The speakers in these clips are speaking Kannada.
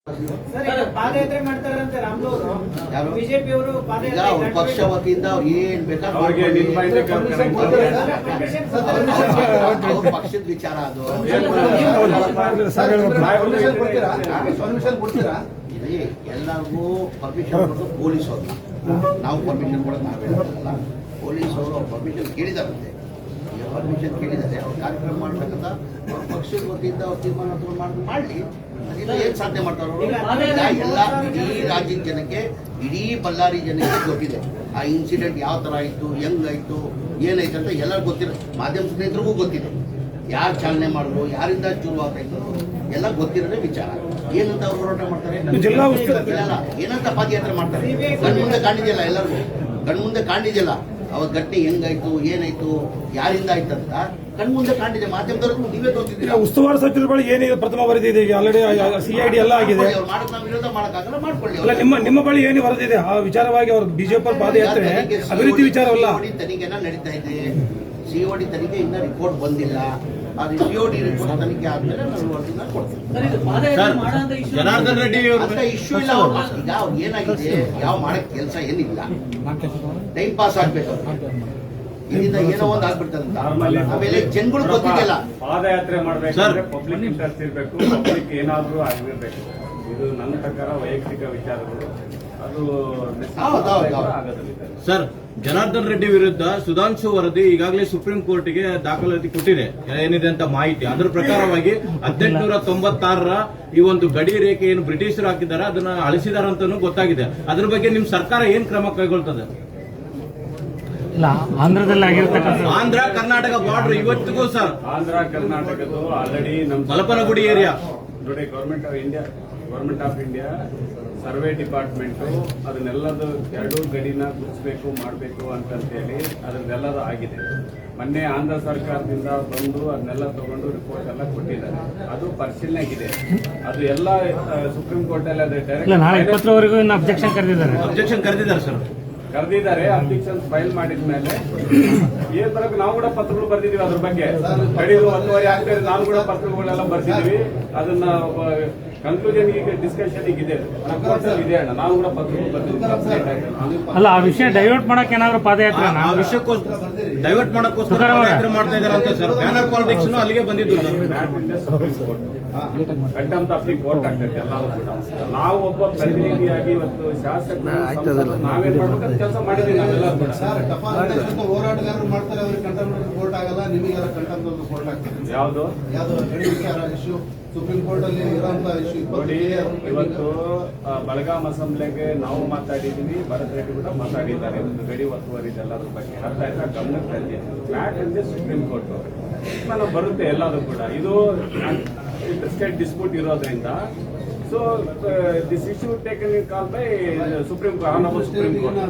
ಪಾದಯಾತ್ರೆ ಮಾಡ್ತಾರಂತೆ ರಾಮ್ಲು ಅವರು ಬಿಜೆಪಿ ಅವರು ಪಾದಯಾತ್ರೆ ಪಕ್ಷ ವತಿಯಿಂದ ಅವ್ರು ಏನ್ ಬೇಕಾದ್ರೆ ಪಕ್ಷದ ವಿಚಾರ ಅದು ಎಲ್ಲರಿಗೂ ಪರ್ಮಿಷನ್ ಕೊಡೋದು ಪೊಲೀಸ್ ಅವರು. ನಾವು ಪರ್ಮಿಷನ್ ಕೊಡೋದು ನಾವೇನಲ್ಲ, ಪೊಲೀಸ್ ಅವರು ಪರ್ಮಿಷನ್ ಕೇಳಿದಾರಂತೆ. ಪರ್ಮಿಷನ್ ಕೇಳಿದ್ದಾರೆ, ಅವ್ರು ಕಾರ್ಯಕ್ರಮ ಮಾಡ್ತಕ್ಕಂಥ ಅವ್ರ ಪಕ್ಷದ ವತಿಯಿಂದ ಅವ್ರು ತೀರ್ಮಾನ ಮಾಡಲಿ. ಅದರಿಂದ ಏನ್ ಸಾಧನೆ ಮಾಡ್ತಾರೋ ಎಲ್ಲ ಇಡೀ ರಾಜ್ಯದ ಜನಕ್ಕೆ, ಇಡೀ ಬಳ್ಳಾರಿ ಜನಕ್ಕೆ ಗೊತ್ತಿದೆ ಆ ಇನ್ಸಿಡೆಂಟ್ ಯಾವ ತರ ಆಯ್ತು, ಹೆಂಗಾಯ್ತು, ಏನಾಯ್ತು ಅಂತ ಎಲ್ಲರಿಗೂ ಗೊತ್ತಿದೆ. ಮಾಧ್ಯಮ ಸ್ನೇಹಿತರಿಗೂ ಗೊತ್ತಿದೆ ಯಾರು ಚಾಲನೆ ಮಾಡಿದ್ರು, ಯಾರಿಂದ ಶುರು ಆಗ್ತಾಯಿತ್ತು ಎಲ್ಲ ಗೊತ್ತಿರೋದೇ ವಿಚಾರ. ಏನಂತ ಅವ್ರು ಹೋರಾಟ ಮಾಡ್ತಾರೆ, ಏನಂತ ಪಾದಯಾತ್ರೆ ಮಾಡ್ತಾರೆ, ಕಣ್ಮುಂದೆ ಕಾಣಿದೆಯಲ್ಲ, ಎಲ್ಲರಿಗೂ ಕಣ್ಮುಂದೆ ಕಾಣಿದೆಯಲ್ಲ ಅವಾಗ ಘಟನೆ ಹೆಂಗಾಯ್ತು, ಏನಾಯ್ತು, ಯಾರಿಂದ ಆಯ್ತಂತ ಕಣ್ಮುಂದೆ ಕಾಣಿದೆ. ಮಾಧ್ಯಮದವ್ರಿಗೂ ನೀವೇ ತೋರಿಸಿದ್ದೀರಾ. ಉಸ್ತುವಾರಿ ಸಚಿವರ ಬಳಿ ಏನಿದೆ ಪ್ರಥಮ ವರದಿ ಇದೆ, ಆಲ್ರೆಡಿ ಸಿಐಡಿ ಎಲ್ಲ ಆಗಿದೆ. ಅವ್ರು ಮಾಡಕ್ ನಾವು ವಿರೋಧ ಮಾಡಕ್ಕಾಗಲ್ಲ, ಮಾಡ್ಕೊಳ್ಳಿ. ನಿಮ್ಮ ಬಳಿ ಏನು ವರದಿ ಇದೆ ಆ ವಿಚಾರವಾಗಿ ಅವ್ರ ಬಿಜೆಪಿ ಪಾದಯಾತ್ರೆ ಅಭಿವೃದ್ಧಿ ವಿಚಾರವಲ್ಲ. ತನಿಖೆನ ನಡೀತಾ ಇದೆ. ಸಿಒಡಿ ತನಿಖೆ ಇನ್ನ ರಿಪೋರ್ಟ್ ಬಂದಿಲ್ಲ. ಅದು ಸಿಒಡಿ ರಿಪೋರ್ಟ್ ತನಿಖೆ ಆದ್ಮೇಲೆ ನಾವು ವರದಿನ ಕೊಡ್ತೀವಿ. ಜನಾರ್ದನ್ ರೆಡ್ಡಿ ಅಂತ ಇಶ್ಯೂ ಇಲ್ಲ. ಈಗ ಅವ್ರು ಏನಾಗಿದೆ, ಯಾವ ಮಾಡಕ್ ಕೆಲಸ ಏನಿಲ್ಲ, ಟೈಮ್ ಪಾಸ್ ಆಗ್ಬೇಕು, ಇದರಿಂದ ಏನೋ ಒಂದು ಆಗ್ಬಿಡ್ತದಂತ. ಆಮೇಲೆ ಜನಗಳು ಗೊತ್ತಿದೆಯಲ್ಲ, ಪಾದಯಾತ್ರೆ ಮಾಡ್ಬೇಕಾದ್ರೆ ಪಬ್ಲಿಕ್ ಇಂಟ್ರೆಸ್ಟ್ ಇರಬೇಕು, ಪಬ್ಲಿಕ್ ಏನಾದ್ರೂ ಆಗಿರ್ಬೇಕು. ಇದು ನನ್ನ ಪ್ರಕಾರ ವೈಯಕ್ತಿಕ ವಿಚಾರಗಳು, ಅದು ಸರ್. ಜನಾರ್ದನ್ ರೆಡ್ಡಿ ವಿರುದ್ಧ ಸುಧಾಂಶು ವರದಿ ಈಗಾಗಲೇ ಸುಪ್ರೀಂ ಕೋರ್ಟ್ಗೆ ದಾಖಲಾತಿ ಕೊಟ್ಟಿದೆ, ಏನಿದೆ ಅಂತ ಮಾಹಿತಿ. ಅದರ ಪ್ರಕಾರವಾಗಿ 1896ರ ಈ ಒಂದು ಗಡಿ ರೇಖೆ ಏನು ಬ್ರಿಟಿಷರು ಹಾಕಿದ್ದಾರೆ ಅದನ್ನ ಅಳಿಸಿದಾರ ಅಂತಾನು ಗೊತ್ತಾಗಿದೆ. ಅದ್ರ ಬಗ್ಗೆ ನಿಮ್ ಸರ್ಕಾರ ಏನ್ ಕ್ರಮ ಕೈಗೊಳ್ತದೆ? ಆಂಧ್ರದಲ್ಲಿ ಆಗಿರ್ತಕ್ಕಂಥ ಆಂಧ್ರ ಕರ್ನಾಟಕ ಬಾರ್ಡರ್ ಇವತ್ತಿಗೂ ಸರ್, ಆಂಧ್ರ ಕರ್ನಾಟಕದ್ದು ಆಲ್ರೆಡಿ ನಮ್ಮ ಮಲಪನಗುಡಿ ಏರಿಯಾ ನೋಡಿ, government of India survey department ಅದನ್ನೆಲ್ಲದು ಎರಡೂ ಗಡಿನ ಗುರುತಿಸಬೇಕು ಮಾಡಬೇಕು ಅಂತೇಳಿ ಅದನ್ನೆಲ್ಲದು ಆಗಿದೆ. ಮೊನ್ನೆ ಆಂಧ್ರ ಸರ್ಕಾರದಿಂದ ಬಂದು ಅದನ್ನೆಲ್ಲ ತಗೊಂಡು ರಿಪೋರ್ಟ್ ಎಲ್ಲ ಕೊಟ್ಟಿದ್ದಾರೆ, ಅದು ಪರಿಶೀಲನೆಗಿದೆ. ಅದು ಎಲ್ಲ ಸುಪ್ರೀಂ ಕೋರ್ಟ್ ಅಲ್ಲಿ ಅದು ಡೈರೆಕ್ಟ್ ಅಬ್ಜೆಕ್ಷನ್ ಕರೆದಿದ್ದಾರೆ ಸರ್, ಕರೆದಿದ್ದಾರೆ. ಅಬ್ಜೆಕ್ಷನ್ ಫೈಲ್ ಮಾಡಿದ್ಮೇಲೆ ಏನ್ ಬರಬೇಕು, ನಾವು ಕೂಡ ಪತ್ರಗಳು ಬರ್ದಿದೀವಿ ಅದ್ರ ಬಗ್ಗೆ. ಕಡಿದು 1.5 ಆಗ್ತದೆ, ನಾನು ಕೂಡ ಪತ್ರಗಳೆಲ್ಲ ಬರ್ದಿದೀವಿ. ಅದನ್ನ ಕನ್ಕ್ಲೂಷನ್ ಈಗ ಡಿಸ್ಕಷನ್ ಇದೆ, ಇದೆ ಅಣ್ಣ, ನಾವು ಕೂಡ ಪತ್ರಗಳು ಬರ್ದಿದ್ದೀವಿ. ಅಲ್ಲ, ಆ ವಿಷಯ ಡೈವರ್ಟ್ ಮಾಡಕ್ ಏನಾದ್ರು ಪಾದಯಾತ್ರೆ ಆ ವಿಷಯಕ್ಕೋಸ್ಕರ ಡೈವರ್ಟ್ ಮಾಡಕ್ಕೋಸ್ಕರ ಪಾದಯಾತ್ರೆ ಮಾಡ್ತಾ ಇದ್ದಾರೆ ಅಂತ ಸರ್. ಬ್ಯಾನರ್ ಪಾಲಿಟಿಕ್ಸ್ ಅಲ್ಲಿಗೆ ಬಂದಿದ್ದು ಕಂಟೆಂಪ್ಟ್ ಆಫ್ ದಿ ಕೋರ್ಟ್ ಆಗ್ತೈತೆ ಎಲ್ಲರೂ ಕೂಡ. ನಾವು ಒಬ್ಬ ಪ್ರತಿನಿಧಿಯಾಗಿ ಇವತ್ತು ಶಾಸಕರು ನಾವೇನ್ ಮಾಡ್ಬೇಕಂತ ಕೆಲಸ ಮಾಡಿದೀವಿ ನಾವೆಲ್ಲ ಕೂಡ. ಹೋರಾಟಗಾರರು ಮಾಡ್ತಾರೆ, ಅವ್ರಿಗೆ ಕಂಟೆಂಪ್ಟ್ ಕೋರ್ಟ್ ಆಗಲ್ಲ, ನಿಮಗೆಲ್ಲ ಕಂಟೆಂಪ್ಟ್ ಕೋರ್ಟ್ ಆಗ್ತದೆ. ಯಾವ್ದು ಇಶ್ಯೂ ಸುಪ್ರೀಂ ಕೋರ್ಟ್ ಅಲ್ಲಿ ಇರುವಂತ ಇಶ್ಯೂ ನೋಡಿ. ಇವತ್ತು ಬೆಳಗಾಂ ಅಸೆಂಬ್ಲಿಗೆ ನಾವು ಮಾತಾಡಿದೀವಿ, ಭರತ್ ರೆಡ್ಡಿ ಕೂಡ ಮಾತಾಡಿದ್ದಾರೆ ಒಂದು ಗಡಿ ಒತ್ತುವರಿ ಎಲ್ಲದ್ರ ಬಗ್ಗೆ. ಅರ್ಥ ಆಯ್ತಾ? ಗಮನಕ್ಕೆ ತಂದೆ ಮ್ಯಾಟ್ ಅಂದ್ರೆ ಸುಪ್ರೀಂ ಕೋರ್ಟ್ ನಾನು ಬರುತ್ತೆ ಎಲ್ಲರೂ ಕೂಡ. ಇದು ಸ್ಟೇಟ್ ಡಿಸ್ಪ್ಯೂಟ್ ಇರೋದ್ರಿಂದ so this issue taken in call by supreme court.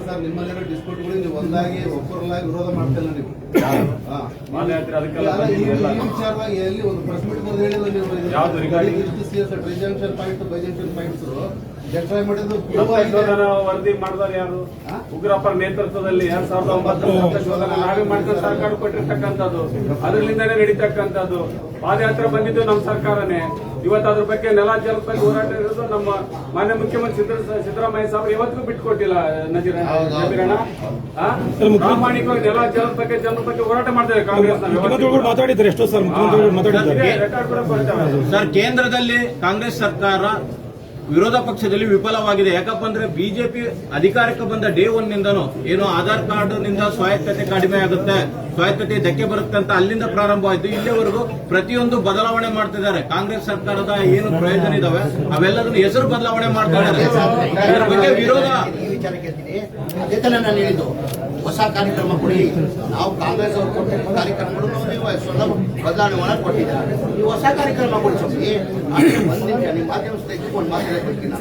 Sir, ನಿಮ್ಮಲ್ಲಿರೋ ಡಿಸ್ಪ್ಯೂಟ್ಗಳು ನೀವು ಒಂದಾಗಿ ಒಬ್ಬರಲ್ಲಾಗಿ ವಿರೋಧ ಮಾಡ್ತಿಲ್ಲ ನೀವು. ಪಾದಯಾತ್ರೆ ಅದಕ್ಕೆಲ್ಲ ವಿಚಾರವಾಗಿ ಎಲ್ಲಿ ಒಂದು ಪ್ರೆಸ್ ಮೀಟ್ ಹೇಳಿಲ್ಲ ನೀವು. ಯಾವ್ದು ರಿಗಾರ್ಡಿಂಗ್ ಟ್ರಿಜಂಕ್ಷನ್ ಪಾಯಿಂಟ್ ಬೈಜಂಕ್ಷನ್ ಪಾಯಿಂಟ್ಸ್ ಡೆಟ್ರೈ ಮಾಡಿದ್ದು ವರದಿ ಮಾಡಿದಾರೆ ಯಾರು? ಉಗ್ರಪ್ಪರ ನೇತೃತ್ವದಲ್ಲಿ 2009 ಶೋಧನ ನಾವೇ ಮಾಡಿದ ಸರ್ಕಾರ ಕೊಟ್ಟಿರ್ತಕ್ಕಂಥದ್ದು, ಅದರಿಂದನೇ ನಡೀತಕ್ಕಂಥದ್ದು. ಪಾದಯಾತ್ರೆ ಬಂದಿದ್ದು ನಮ್ಮ ಸರ್ಕಾರನೇ. ಇವತ್ತು ಅದ್ರ ಬಗ್ಗೆ ನೆಲ ಜಲದ ಬಗ್ಗೆ ಹೋರಾಟ ಇರೋದು ನಮ್ಮ ಮಾನ್ಯ ಮುಖ್ಯಮಂತ್ರಿ ಸಿದ್ದರಾಮಯ್ಯ ಸಾಹೇಬರು ಯಾವತ್ತಿಗೂ ಬಿಟ್ಕೊಟ್ಟಿಲ್ಲ. ನಜೀರಣ್ಣ ಪ್ರಾಮಾಣಿಕವಾಗಿ ನೆಲ ಜಲದ ಬಗ್ಗೆ ಜನರ ಬಗ್ಗೆ ಹೋರಾಟ ಮಾಡ್ತಾರೆ ಕಾಂಗ್ರೆಸ್. ಮಾತಾಡಿದ್ದಾರೆ ಎಷ್ಟೋ ಸರ್, ರೆಕಾರ್ಡ್ ಕೂಡ ಬರ್ತವೆ ಸರ್. ಕೇಂದ್ರದಲ್ಲಿ ಕಾಂಗ್ರೆಸ್ ಸರ್ಕಾರ ವಿರೋಧ ಪಕ್ಷದಲ್ಲಿ ವಿಫಲವಾಗಿದೆ. ಯಾಕಪ್ಪ ಅಂದ್ರೆ ಬಿಜೆಪಿ ಅಧಿಕಾರಕ್ಕೆ ಬಂದ ಡೇ 1 ನಿಂದನೂ ಏನೋ ಆಧಾರ್ ಕಾರ್ಡ್ ನಿಂದ ಸ್ವಾಯತ್ತತೆ ಕಡಿಮೆ ಆಗುತ್ತೆ, ಸ್ವಾಯತ್ತತೆ ಧಕ್ಕೆ ಬರುತ್ತೆ ಅಂತ ಅಲ್ಲಿಂದ ಪ್ರಾರಂಭವಾಯಿತು. ಇಲ್ಲಿವರೆಗೂ ಪ್ರತಿಯೊಂದು ಬದಲಾವಣೆ ಮಾಡ್ತಿದ್ದಾರೆ. ಕಾಂಗ್ರೆಸ್ ಸರ್ಕಾರದ ಏನು ಪ್ರಯೋಜನ ಇದಾವೆ ಅವೆಲ್ಲದನ್ನು ಹೆಸರು ಬದಲಾವಣೆ ಮಾಡ್ತಾ ಇದ್ದಾರೆ. ಇದರ ಬಗ್ಗೆ ವಿರೋಧ ವಿಚಾರ ಕೇಳ್ತೀನಿ. ಅದೇ ತರ ನಾನು ಹೇಳಿದ್ದು, ಹೊಸ ಕಾರ್ಯಕ್ರಮ ಕೊಡಿ. ನಾವು ಕಾಂಗ್ರೆಸ್ ಅವರು ಕೊಟ್ಟಿರುವ ಕಾರ್ಯಕ್ರಮಗಳು ನೀವು ಸ್ವಲ್ಪ ಬದಲಾವಣೆ ಮಾಡಕ್ ಕೊಟ್ಟಿದ್ದಾರೆ. ನೀವು ಹೊಸ ಕಾರ್ಯಕ್ರಮ ಕೊಡಿ. ಸ್ವಲ್ಪ ಒಂದ್ ನಿಮಿಷ ನಿಮ್ಮ ಮಾಧ್ಯಮ ಸ್ನೇಹಿತರಿಗೆ ಒಂದು ಮಾತು ಹೇಳ್ತೀನಿ.